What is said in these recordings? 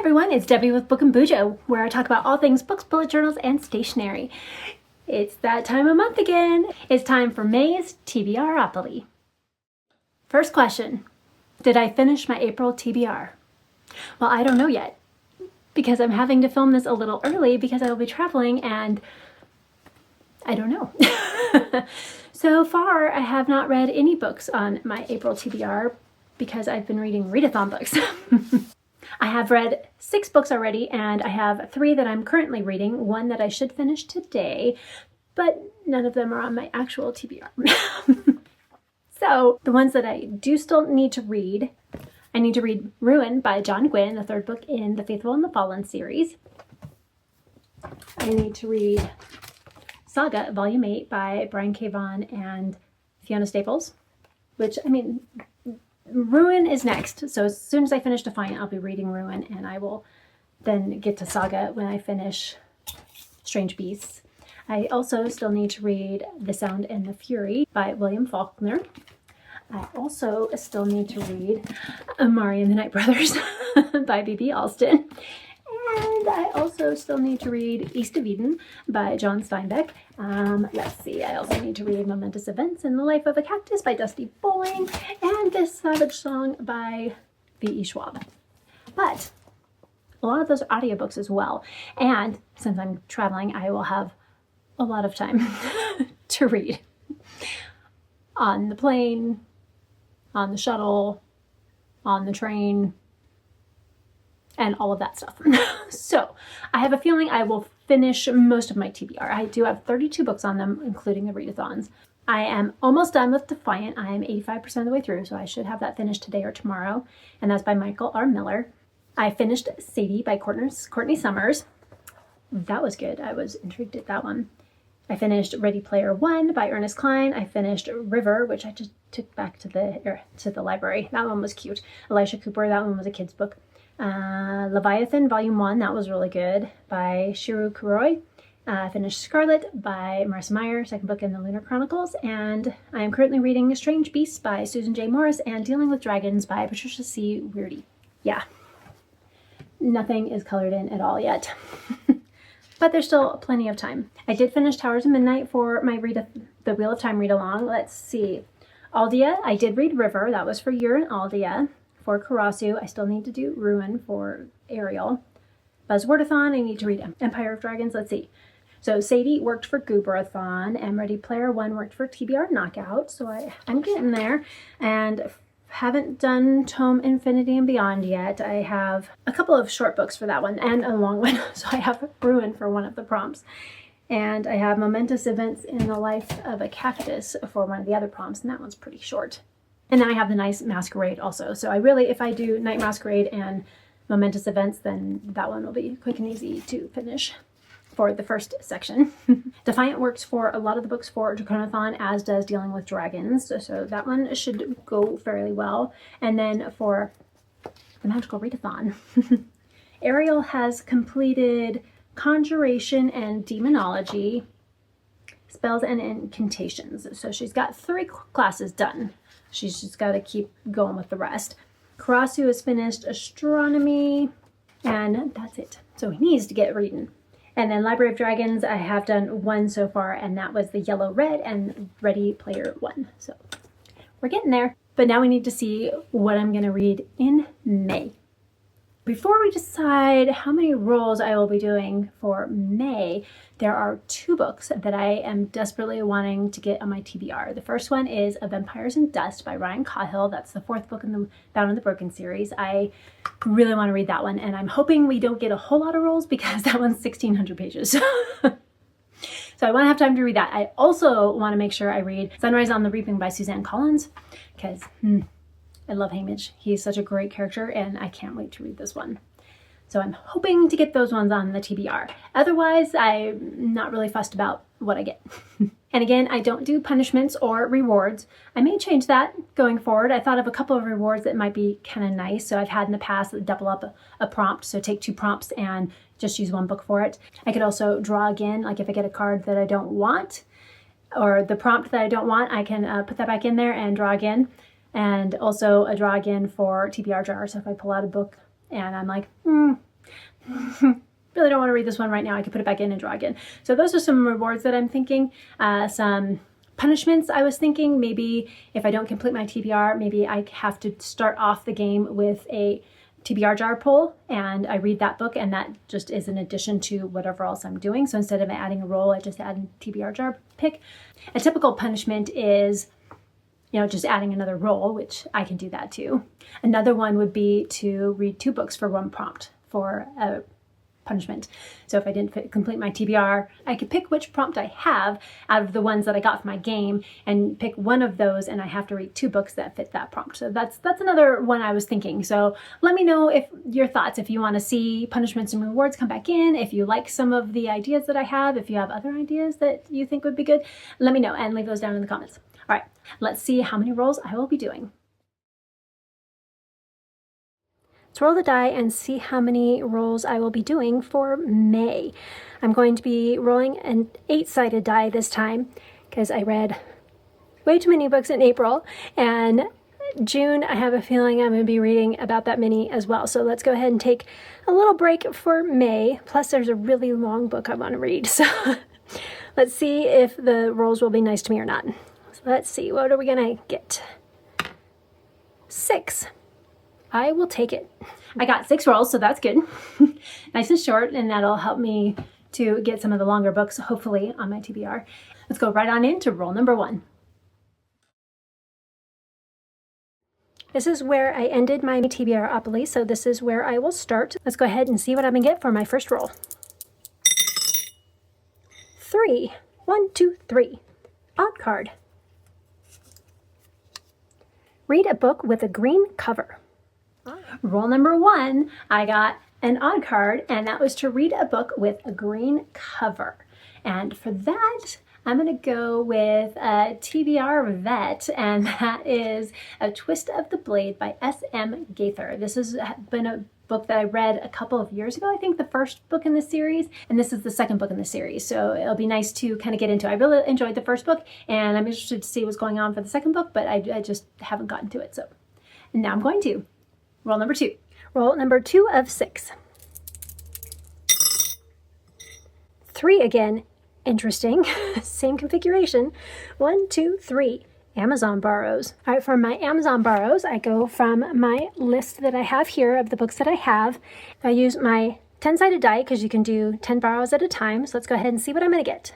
everyone, it's Debbie with Book and BuJo, where I talk about all things books, bullet journals, and stationery. It's that time of month again. It's time for May's TBRopoly. First question, did I finish my April TBR? Well, I don't know yet, because I'm having to film this a little early because I will be traveling and I don't know. So far, I have not read any books on my April TBR because I've been reading Readathon books. I have read 6 books already, and I have 3 that I'm currently reading, 1 that I should finish today, but none of them are on my actual TBR. So the ones that I do still need to read, I need to read Ruin by Gwynne, the 3rd book in the Faithful and the Fallen series. I need to read Saga, Volume 8 by Brian K. Vaughan and Fiona Staples, which, I mean, Ruin is next, so as soon as I finish Defiant, I'll be reading Ruin, and I will then get to Saga when I finish Strange Beasts. I also still need to read The Sound and the Fury by William Faulkner. I also still need to read Amari and the Night Brothers by B.B. Alston. And I also still need to read East of Eden by John Steinbeck. Let's see, I also need to read Momentous Events in the Life of a Cactus by Dusty Bowling and This Savage Song by V.E. Schwab. But a lot of those are audiobooks as well. And since I'm traveling, I will have a lot of time to read on the plane, on the shuttle, on the train, and all of that stuff. So I have a feeling I will finish most of my TBR. I do have 32 books on them, including the Readathons. I am almost done with Defiant. I am 85% of the way through, so I should have that finished today or tomorrow. And that's by Michael R. Miller. I finished Sadie by Courtney Summers. That was good. I was intrigued at that one. I finished Ready Player One by Ernest Cline. I finished River, which I just took back to the library. That one was cute. Elisha Cooper, that one was a kid's book. Leviathan, Volume 1, that was really good, by Shiru Kuroi. I finished Scarlet by Marissa Meyer, 2nd book in the Lunar Chronicles, and I am currently reading Strange Beasts by Susan J. Morris and Dealing with Dragons by Patricia C. Weirdy. Yeah, nothing is colored in at all yet, but there's still plenty of time. I did finish Towers of Midnight for my the Wheel of Time read-along. Let's see. Aeldia, I did read River, that was for Year in Aeldia. For Karasu, I still need to do Ruin for Ariel. Buzzwordathon, I need to read Empire of Dragons. Let's see. So Sadie worked for Gooberathon, and Ready Player One worked for TBR Knockout. So I'm getting there, and haven't done Tome Infinity and Beyond yet. I have a couple of short books for that one, and a long one. So I have Ruin for one of the prompts. And I have Momentous Events in the Life of a Cactus for one of the other prompts, and that one's pretty short. And then I have the Night Masquerade also. So I really, if I do Night Masquerade and Momentous Events, then that one will be quick and easy to finish for the first section. Defiant works for a lot of the books for Draconathon, as does Dealing with Dragons. So that one should go fairly well. And then for the Magical Readathon, Ariel has completed Conjuration and Demonology, Spells and Incantations. So she's got 3 classes done. She's just got to keep going with the rest. Karasu has finished Astronomy, and that's it. So he needs to get reading. And then Library of Dragons, I have done 1 so far, and that was the Yellow Red and Ready Player One. So we're getting there. But now we need to see what I'm going to read in May. Before we decide how many rolls I will be doing for May, there are 2 books that I am desperately wanting to get on my TBR. The first one is A Vampires in Dust by Ryan Cahill. That's the 4th book in the Bound and the Broken series. I really want to read that one, and I'm hoping we don't get a whole lot of rolls because that one's 1,600 pages. So I want to have time to read that. I also want to make sure I read Sunrise on the Reaping by Suzanne Collins, because I love Hamish. He's such a great character, and I can't wait to read this one. So I'm hoping to get those ones on the TBR. Otherwise, I'm not really fussed about what I get. And again, I don't do punishments or rewards. I may change that going forward. I thought of a couple of rewards that might be kind of nice. So I've had in the past double up a prompt. So take 2 prompts and just use 1 book for it. I could also draw again, like if I get a card that I don't want, or the prompt that I don't want, I can put that back in there and draw again. And also a draw again for TBR jar. So if I pull out a book and I'm like, Really don't want to read this one right now. I could put it back in and draw again. So those are some rewards that I'm thinking. Some punishments I was thinking, maybe if I don't complete my TBR, maybe I have to start off the game with a TBR jar pull and I read that book, and that just is an addition to whatever else I'm doing. So instead of adding a roll, I just add a TBR jar pick. A typical punishment is, you know, just adding another roll, which I can do that too. Another one would be to read 2 books for 1 prompt for a punishment. So if I didn't complete my TBR, I could pick which prompt I have out of the ones that I got for my game and pick one of those, and I have to read 2 books that fit that prompt. So that's another one I was thinking. So let me know if your thoughts, if you want to see punishments and rewards come back in, if you like some of the ideas that I have, if you have other ideas that you think would be good, let me know and leave those down in the comments. All right, let's see how many rolls I will be doing. Let's roll the die and see how many rolls I will be doing for May. I'm going to be rolling an 8-sided die this time because I read way too many books in April, and June I have a feeling I'm going to be reading about that many as well. So let's go ahead and take a little break for May. Plus there's a really long book I want to read. So let's see if the rolls will be nice to me or not. So let's see, what are we going to get? 6. I will take it. I got 6 rolls, so that's good. Nice and short, and that'll help me to get some of the longer books, hopefully, on my TBR. Let's go right on into roll number 1. This is where I ended my TBRopoly, so this is where I will start. Let's go ahead and see what I'm gonna get for my first roll. 3. 1, 2, 3. Odd card. Read a book with a green cover. Roll number 1, I got an odd card, and that was to read a book with a green cover. And for that, I'm going to go with a TBR Vet, and that is A Twist of the Blade by S.M. Gaither. This has been a book that I read a couple of years ago, I think the first book in the series, and this is the second book in the series, so it'll be nice to kind of get into. I really enjoyed the first book, and I'm interested to see what's going on for the second book, but I just haven't gotten to it. So now I'm going to. Roll number 2. Roll number 2 of 6. 3 again. Interesting. Same configuration. 1, 2, 3. Amazon borrows. All right, for my Amazon borrows, I go from my list that I have here of the books that I have. I use my 10-sided die because you can do 10 borrows at a time. So let's go ahead and see what I'm going to get.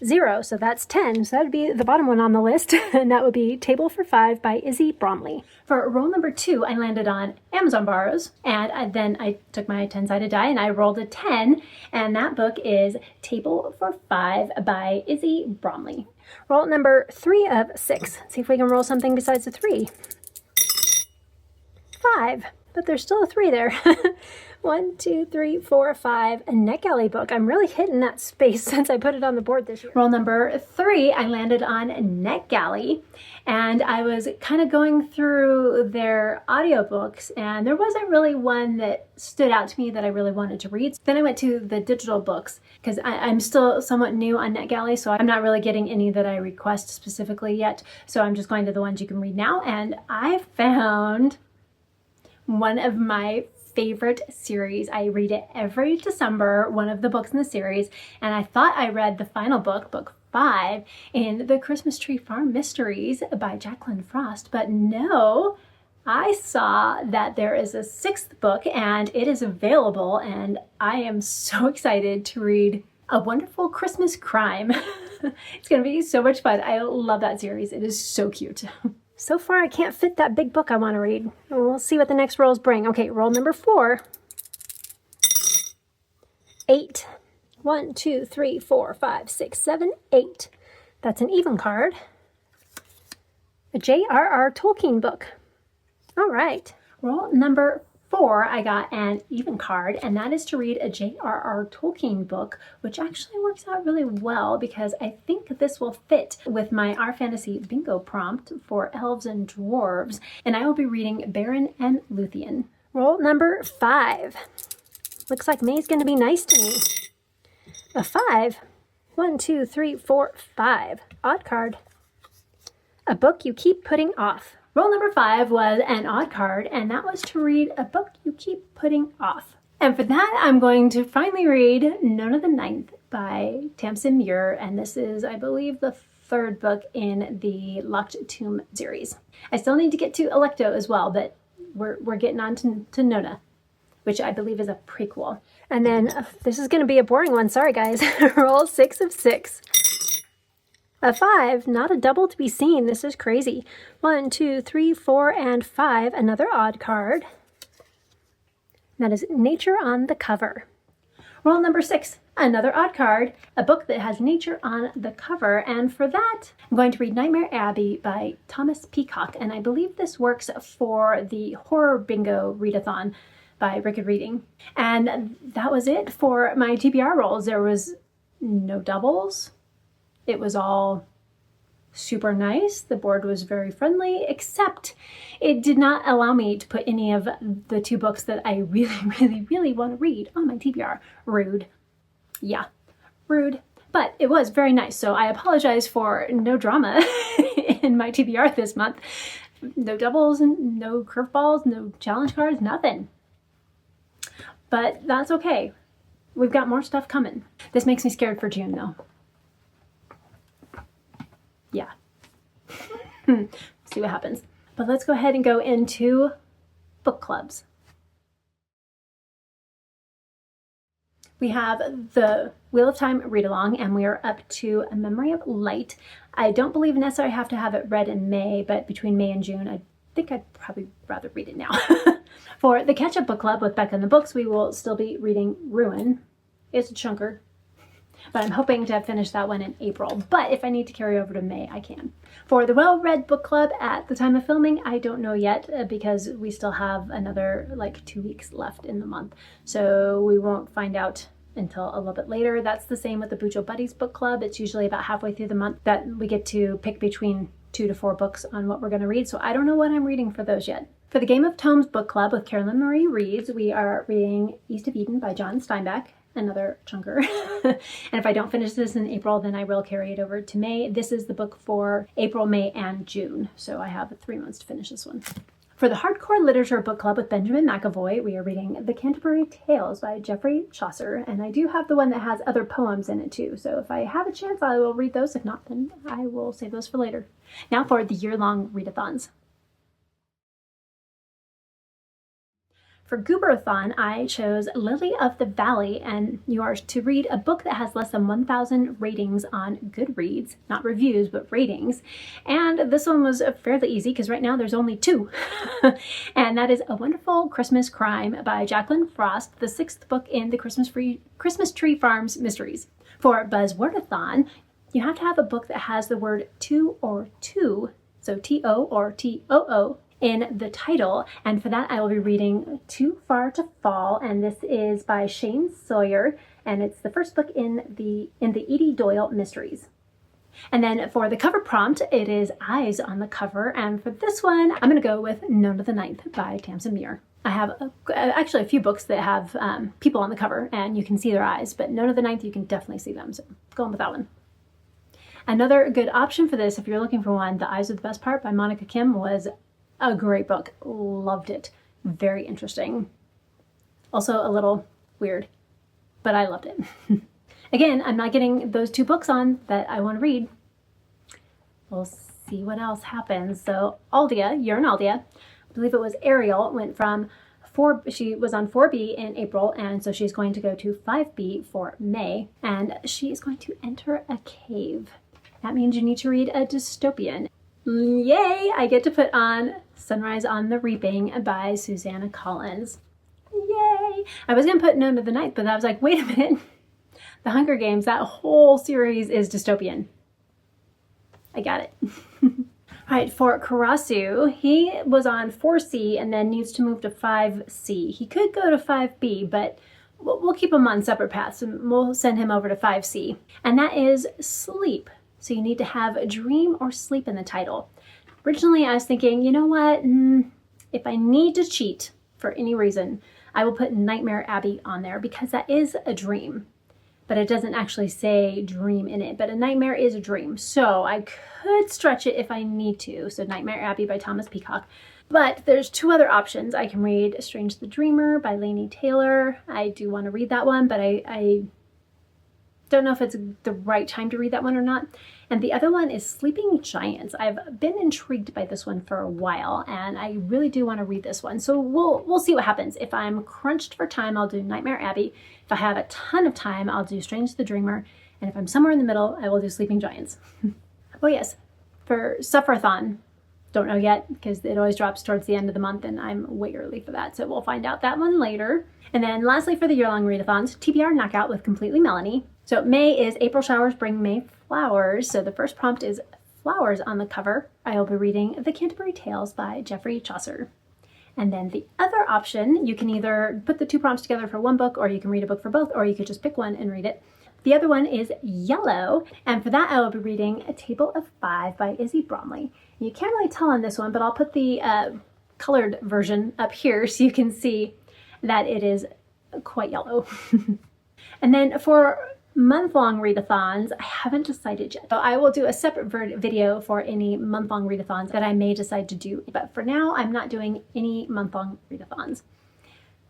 0, so that's 10. So that would be the bottom one on the list, and that would be Table for 5 by Izzy Bromley. For roll number 2, I landed on Amazon borrows, and then I took my 10-sided die and I rolled a 10, and that book is Table for 5 by Izzy Bromley. Roll number 3 of 6. See if we can roll something besides a 3. 5, but there's still a 3 there. 1, 2, 3, 4, 5. A NetGalley book. I'm really hitting that space since I put it on the board this year. Roll number 3, I landed on NetGalley, and I was kind of going through their audiobooks, and there wasn't really one that stood out to me that I really wanted to read. Then I went to the digital books because I'm still somewhat new on NetGalley, so I'm not really getting any that I request specifically yet. So I'm just going to the ones you can read now, and I found one of my favorite series. I read it every December, one of the books in the series, and I thought I read the final book, book 5, in the Christmas Tree Farm Mysteries by Jacqueline Frost, but no, I saw that there is a 6th book and it is available, and I am so excited to read A Wonderful Christmas Crime. It's gonna be so much fun. I love that series. It is so cute. So far, I can't fit that big book I want to read. We'll see what the next rolls bring. Okay, roll number 4. 8. 1, 2, 3, 4, 5, 6, 7, 8. That's an even card. A J.R.R. Tolkien book. All right. Roll number 4, I got an even card, and that is to read a J.R.R. Tolkien book, which actually works out really well because I think this will fit with my Our Fantasy bingo prompt for elves and dwarves, and I will be reading Beren and Luthien. Roll number 5. Looks like May's going to be nice to me. A 5. 1, 2, 3, 4, 5. Odd card. A book you keep putting off. Rule number 5 was an odd card, and that was to read a book you keep putting off. And for that, I'm going to finally read Nona the Ninth by Tamsin Muir, and this is, I believe, the 3rd book in the Locked Tomb series. I still need to get to Alecto as well, but we're getting on to Nona, which I believe is a prequel. And then this is going to be a boring one. Sorry, guys. Roll 6 of 6. A 5, not a double to be seen. This is crazy. 1, 2, 3, 4, and 5. Another odd card. That is nature on the cover. Roll number 6, another odd card, a book that has nature on the cover. And for that, I'm going to read Nightmare Abbey by Thomas Peacock. And I believe this works for the Horror Bingo Readathon by Wicked Reading. And that was it for my TBR rolls. There was no doubles. It was all super nice. The board was very friendly, except it did not allow me to put any of the 2 books that I really want to read on my TBR. Rude. Yeah, rude. But it was very nice, so I apologize for no drama in my TBR this month. No doubles, no curveballs, no challenge cards, nothing. But that's okay. We've got more stuff coming. This makes me scared for June, though. Yeah. See what happens. But let's go ahead and go into book clubs. We have the Wheel of Time Readalong, and we are up to A Memory of Light. I don't believe necessarily have to have it read in May, but between May and June, I think I'd probably rather read it now. For the Catch-Up Book Club with Becca and the Books, we will still be reading Ruin. It's a chunker, but I'm hoping to have finished that one in April. But if I need to carry over to May, I can. For the Wellread Book Club, at the time of filming, I don't know yet because we still have another 2 weeks left in the month. So we won't find out until a little bit later. That's the same with the BuJo Buddies Book Club. It's usually about halfway through the month that we get to pick between 2 to 4 books on what we're going to read. So I don't know what I'm reading for those yet. For the Game of Tomes Book Club with Carolyn Marie Reads, we are reading East of Eden by John Steinbeck. Another chunker. And if I don't finish this in April, then I will carry it over to May. This is the book for April, May, and June. So I have 3 months to finish this one. For the Hardcore Literature Book Club with Benjamin McAvoy, we are reading The Canterbury Tales by Geoffrey Chaucer. And I do have the one that has other poems in it too. So if I have a chance, I will read those. If not, then I will save those for later. Now for the year-long readathons. For Goobrathon, I chose Lily of the Valley, and you are to read a book that has less than 1,000 ratings on Goodreads. Not reviews, but ratings. And this one was fairly easy because right now there's only 2. And that is A Wonderful Christmas Crime by Jacqueline Frost, the 6th book in the Christmas Tree Farms Mysteries. For Buzzwordathon, you have to have a book that has the word to or two, so T-O or T-O-O, in the title, and for that I will be reading Too Far to Fall, and this is by Shane Sawyer, and it's the 1st book in the Edie Doyle Mysteries. And then for the cover prompt, it is eyes on the cover, and for this one I'm going to go with Nona the Ninth by Tamsin Muir. I have actually a few books that have people on the cover and you can see their eyes, but Nona the Ninth you can definitely see them, so going with that one. Another good option for this, if you're looking for one, The Eyes Are the Best Part by Monica Kim was a great book. Loved it. Very interesting. Also a little weird, but I loved it. Again, I'm not getting those 2 books on that I want to read. We'll see what else happens. So Aeldia, You're an Aeldia. I believe it was Ariel, went from she was on 4B in April, and so she's going to go to 5B for May, and she is going to enter a cave. That means you need to read a dystopian. Yay! I get to put on Sunrise on the Reaping by Susanna Collins. Yay! I was going to put Nona the Ninth, but I was like, wait a minute. The Hunger Games, that whole series is dystopian. I got it. All right, for Karasu, he was on 4C and then needs to move to 5C. He could go to 5B, but we'll keep him on separate paths and we'll send him over to 5C. And that is sleep. So you need to have a dream or sleep in the title. Originally, I was thinking, you know what? If I need to cheat for any reason, I will put Nightmare Abbey on there because that is a dream. but it doesn't actually say dream in it. But a nightmare is a dream, so I could stretch it if I need to. So Nightmare Abbey by Thomas Peacock. But there's two other options. I can read Strange the Dreamer by Laini Taylor. I do want to read that one, but I don't know if it's the right time to read that one or not. And the other one is Sleeping Giants. I've been intrigued by this one for a while, and I really do want to read this one. So we'll see what happens. If I'm crunched for time, I'll do Nightmare Abbey. If I have a ton of time, I'll do Strange the Dreamer. And if I'm somewhere in the middle, I will do Sleeping Giants. Oh yes, for Suffer-a-thon. Don't know yet because it always drops towards the end of the month and I'm way early for that. So we'll find out that one later. And then lastly for the year-long readathons, TBR Knockout with Completely Melanie. So May is April Showers Bring May Flowers. So the first prompt is flowers on the cover. I will be reading The Canterbury Tales by Geoffrey Chaucer. And then the other option, you can either put the two prompts together for one book, or you can read a book for both, or you could just pick one and read it. The other one is Yellow, and for that I will be reading A Table of Five by Izzy Bromley. You can't really tell on this one, but I'll put the colored version up here so you can see that it is quite yellow. And then for month-long readathons, I haven't decided yet. So I will do a separate video for any month-long readathons that I may decide to do. But for now, I'm not doing any month-long readathons.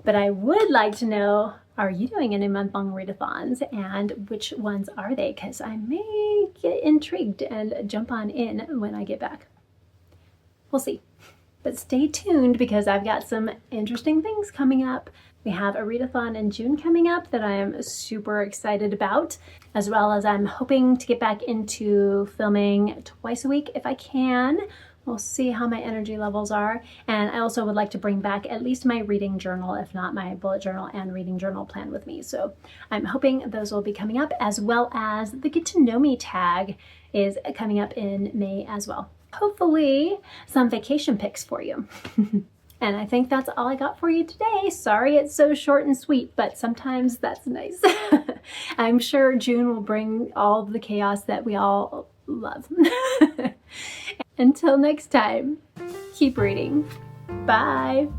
But I would like to know, are you doing any month-long readathons, and which ones are they? Because I may get intrigued and jump on in when I get back. We'll see. But stay tuned because I've got some interesting things coming up. We have a readathon in June coming up that I am super excited about, as well as I'm hoping to get back into filming twice a week if I can. We'll see how my energy levels are. And I also would like to bring back at least my reading journal, if not my bullet journal and reading journal plan with me. So I'm hoping those will be coming up, as well as the Get to Know Me tag is coming up in May as well. Hopefully some vacation pics for you. And I think that's all I got for you today. Sorry it's so short and sweet, but sometimes that's nice. I'm sure June will bring all the chaos that we all love. Until next time, keep reading. Bye.